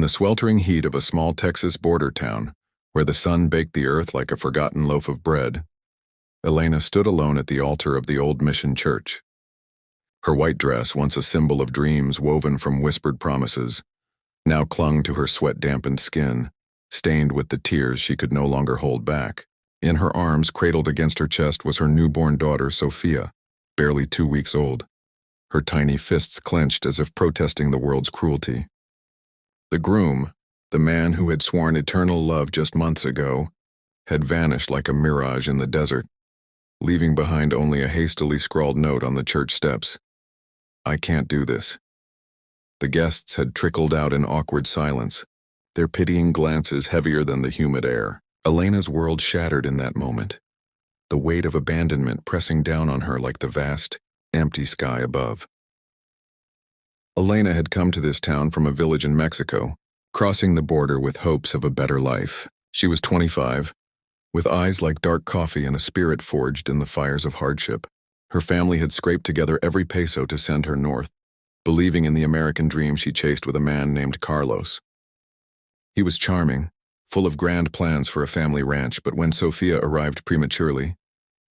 the sweltering heat of a small Texas border town, where the sun baked the earth like a forgotten loaf of bread, Elena stood alone at the altar of the old mission church. Her white dress, once a symbol of dreams woven from whispered promises, now clung to her sweat-dampened skin, stained with the tears she could no longer hold back. In her arms, cradled against her chest, was her newborn daughter, Sophia, barely 2 weeks old, her tiny fists clenched as if protesting the world's cruelty. The groom, the man who had sworn eternal love just months ago, had vanished like a mirage in the desert, leaving behind only a hastily scrawled note on the church steps. "I can't do this." The guests had trickled out in awkward silence, their pitying glances heavier than the humid air. Elena's world shattered in that moment, the weight of abandonment pressing down on her like the vast, empty sky above. Elena had come to this town from a village in Mexico, crossing the border with hopes of a better life. She was 25, with eyes like dark coffee and a spirit forged in the fires of hardship. Her family had scraped together every peso to send her north, believing in the American dream she chased with a man named Carlos. He was charming, full of grand plans for a family ranch, but when Sophia arrived prematurely,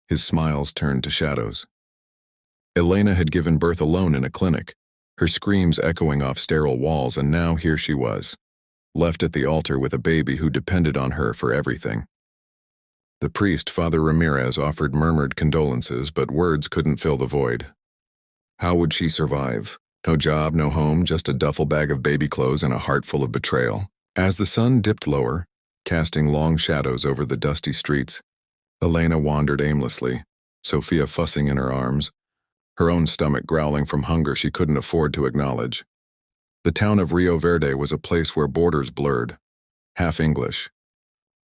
his smiles turned to shadows. Elena had given birth alone in a clinic, her screams echoing off sterile walls, and now here she was, left at the altar with a baby who depended on her for everything. The priest, Father Ramirez, offered murmured condolences, but words couldn't fill the void. How would she survive? No job, no home, just a duffel bag of baby clothes and a heart full of betrayal. As the sun dipped lower, casting long shadows over the dusty streets, Elena wandered aimlessly, Sophia fussing in her arms, her own stomach growling from hunger she couldn't afford to acknowledge. The town of Rio Verde was a place where borders blurred, half English,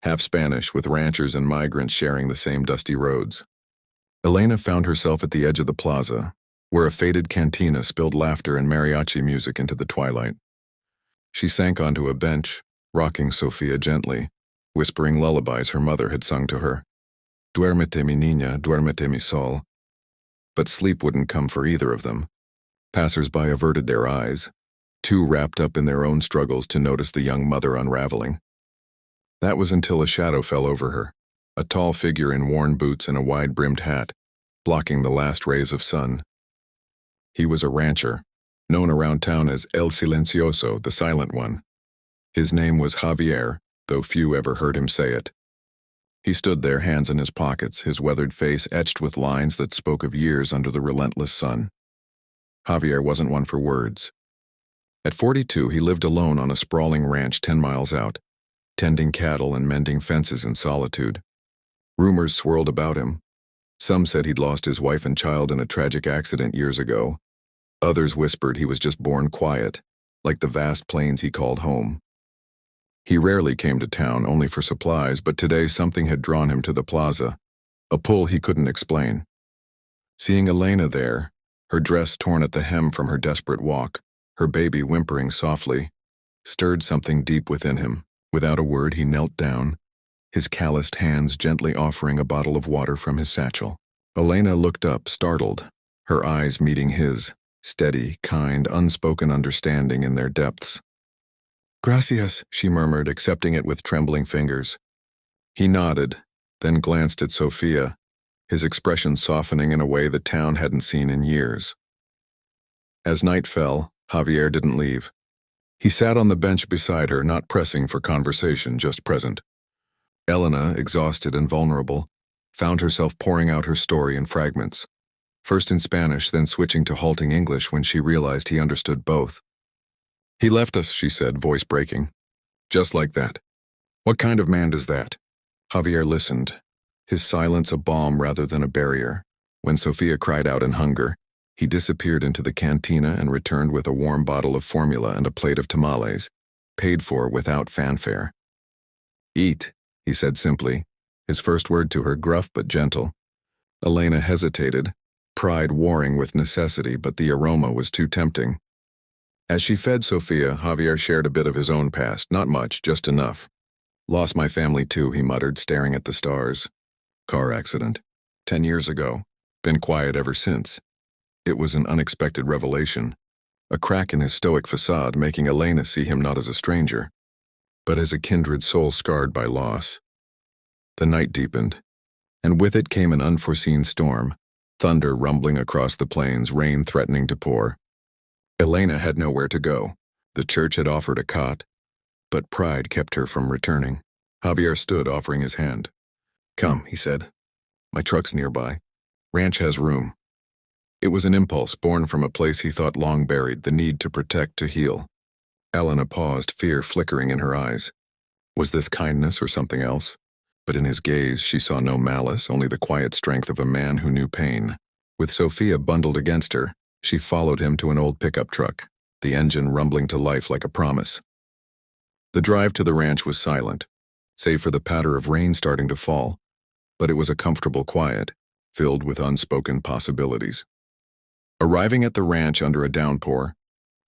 half Spanish, with ranchers and migrants sharing the same dusty roads. Elena found herself at the edge of the plaza, where a faded cantina spilled laughter and mariachi music into the twilight. She sank onto a bench, rocking Sophia gently, whispering lullabies her mother had sung to her. "Duérmete mi niña, duérmete mi sol." But sleep wouldn't come for either of them. Passers-by averted their eyes, too wrapped up in their own struggles to notice the young mother unraveling. That was until a shadow fell over her, a tall figure in worn boots and a wide-brimmed hat, blocking the last rays of sun. He was a rancher, known around town as El Silencioso, the Silent One. His name was Javier, though few ever heard him say it. He stood there, hands in his pockets, his weathered face etched with lines that spoke of years under the relentless sun. Javier wasn't one for words. At 42, he lived alone on a sprawling ranch 10 miles out, tending cattle and mending fences in solitude. Rumors swirled about him. Some said he'd lost his wife and child in a tragic accident years ago. Others whispered he was just born quiet, like the vast plains he called home. He rarely came to town, only for supplies, but today something had drawn him to the plaza, a pull he couldn't explain. Seeing Elena there, her dress torn at the hem from her desperate walk, her baby whimpering softly, stirred something deep within him. Without a word, he knelt down, his calloused hands gently offering a bottle of water from his satchel. Elena looked up, startled, her eyes meeting his, steady, kind, unspoken understanding in their depths. "Gracias," she murmured, accepting it with trembling fingers. He nodded, then glanced at Sophia, his expression softening in a way the town hadn't seen in years. As night fell, Javier didn't leave. He sat on the bench beside her, not pressing for conversation, just present. Elena, exhausted and vulnerable, found herself pouring out her story in fragments, first in Spanish, then switching to halting English when she realized he understood both. "He left us," she said, voice breaking. "Just like that. What kind of man does that?" Javier listened, his silence a balm rather than a barrier. When Sophia cried out in hunger, he disappeared into the cantina and returned with a warm bottle of formula and a plate of tamales, paid for without fanfare. "Eat," he said simply, his first word to her gruff but gentle. Elena hesitated, pride warring with necessity, but the aroma was too tempting. As she fed Sophia, Javier shared a bit of his own past, not much, just enough. "Lost my family too," he muttered, staring at the stars. "Car accident. 10 years ago. Been quiet ever since." It was an unexpected revelation. a crack in his stoic facade making Elena see him not as a stranger, but as a kindred soul scarred by loss. The night deepened, and with it came an unforeseen storm, thunder rumbling across the plains, rain threatening to pour. Elena had nowhere to go. The church had offered a cot, but pride kept her from returning. Javier stood, offering his hand. "Come," he said. "My truck's nearby. Ranch has room." It was an impulse born from a place he thought long buried, the need to protect, to heal. Elena paused, fear flickering in her eyes. Was this kindness or something else? But in his gaze she saw no malice, only the quiet strength of a man who knew pain. With Sophia bundled against her, she followed him to an old pickup truck, the engine rumbling to life like a promise. The drive to the ranch was silent, save for the patter of rain starting to fall, but it was a comfortable quiet, filled with unspoken possibilities. Arriving at the ranch under a downpour,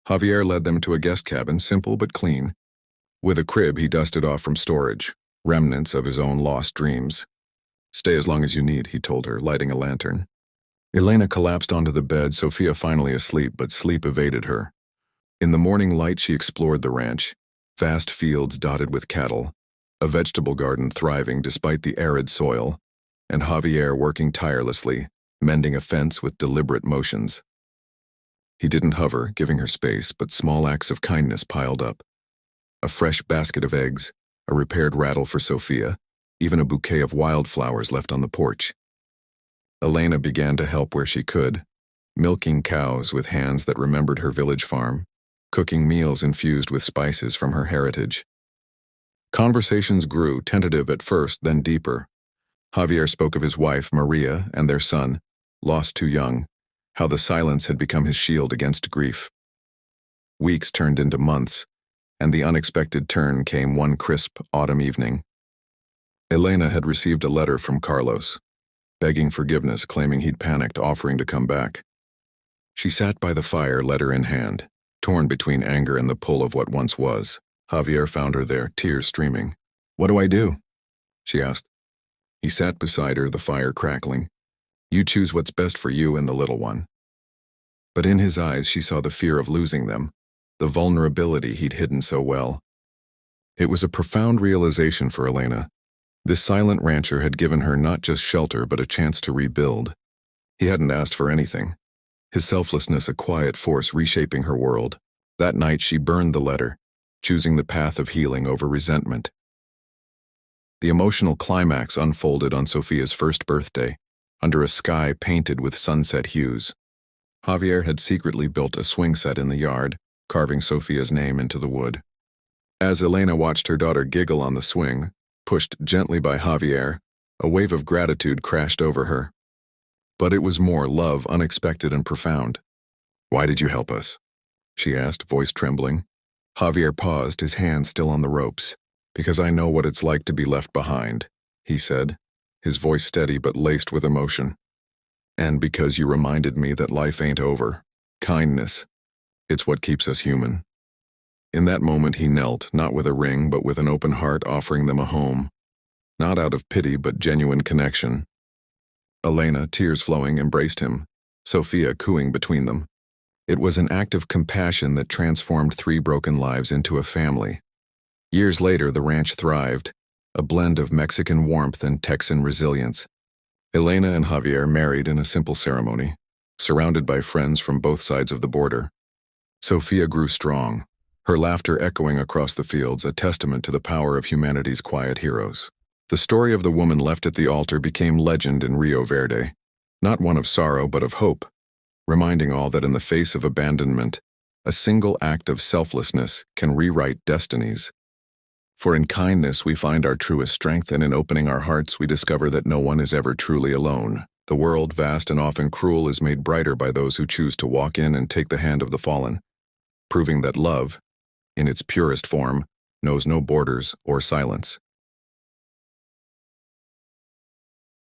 Javier led them to a guest cabin, simple but clean. With a crib he dusted off from storage, remnants of his own lost dreams. "Stay as long as you need," he told her, lighting a lantern. Elena collapsed onto the bed, Sophia finally asleep, but sleep evaded her. In the morning light she explored the ranch, vast fields dotted with cattle, a vegetable garden thriving despite the arid soil, and Javier working tirelessly, mending a fence with deliberate motions. He didn't hover, giving her space, but small acts of kindness piled up. A fresh basket of eggs, a repaired rattle for Sophia, even a bouquet of wildflowers left on the porch. Elena began to help where she could, milking cows with hands that remembered her village farm, cooking meals infused with spices from her heritage. Conversations grew, tentative at first, then deeper. Javier spoke of his wife, Maria, and their son, lost too young, how the silence had become his shield against grief. Weeks turned into months, and the unexpected turn came one crisp autumn evening. Elena had received a letter from Carlos, begging forgiveness, claiming he'd panicked, offering to come back. She sat by the fire, letter in hand, torn between anger and the pull of what once was. Javier found her there, tears streaming. "What do I do?" she asked. He sat beside her, the fire crackling. "You choose what's best for you and the little one." But in his eyes she saw the fear of losing them, the vulnerability he'd hidden so well. It was a profound realization for Elena. This silent rancher had given her not just shelter but a chance to rebuild. He hadn't asked for anything. His selflessness a quiet force reshaping her world. That night she burned the letter, choosing the path of healing over resentment. The emotional climax unfolded on Sophia's first birthday, under a sky painted with sunset hues. Javier had secretly built a swing set in the yard, carving Sophia's name into the wood. As Elena watched her daughter giggle on the swing, pushed gently by Javier, a wave of gratitude crashed over her. But it was more love, unexpected and profound. "Why did you help us?" she asked, voice trembling. Javier paused, his hand still on the ropes. "Because I know what it's like to be left behind," he said, his voice steady but laced with emotion. "And because you reminded me that life ain't over. Kindness, it's what keeps us human." In that moment he knelt, not with a ring but with an open heart, offering them a home. Not out of pity but genuine connection. Elena, tears flowing, embraced him, Sophia cooing between them. It was an act of compassion that transformed 3 broken lives into a family. Years later, the ranch thrived, a blend of Mexican warmth and Texan resilience. Elena and Javier married in a simple ceremony, surrounded by friends from both sides of the border. Sophia grew strong, her laughter echoing across the fields, a testament to the power of humanity's quiet heroes. The story of the woman left at the altar became legend in Rio Verde, not one of sorrow but of hope, reminding all that in the face of abandonment, a single act of selflessness can rewrite destinies. For in kindness we find our truest strength, and in opening our hearts we discover that no one is ever truly alone. The world, vast and often cruel, is made brighter by those who choose to walk in and take the hand of the fallen, proving that love, in its purest form, knows no borders or silence.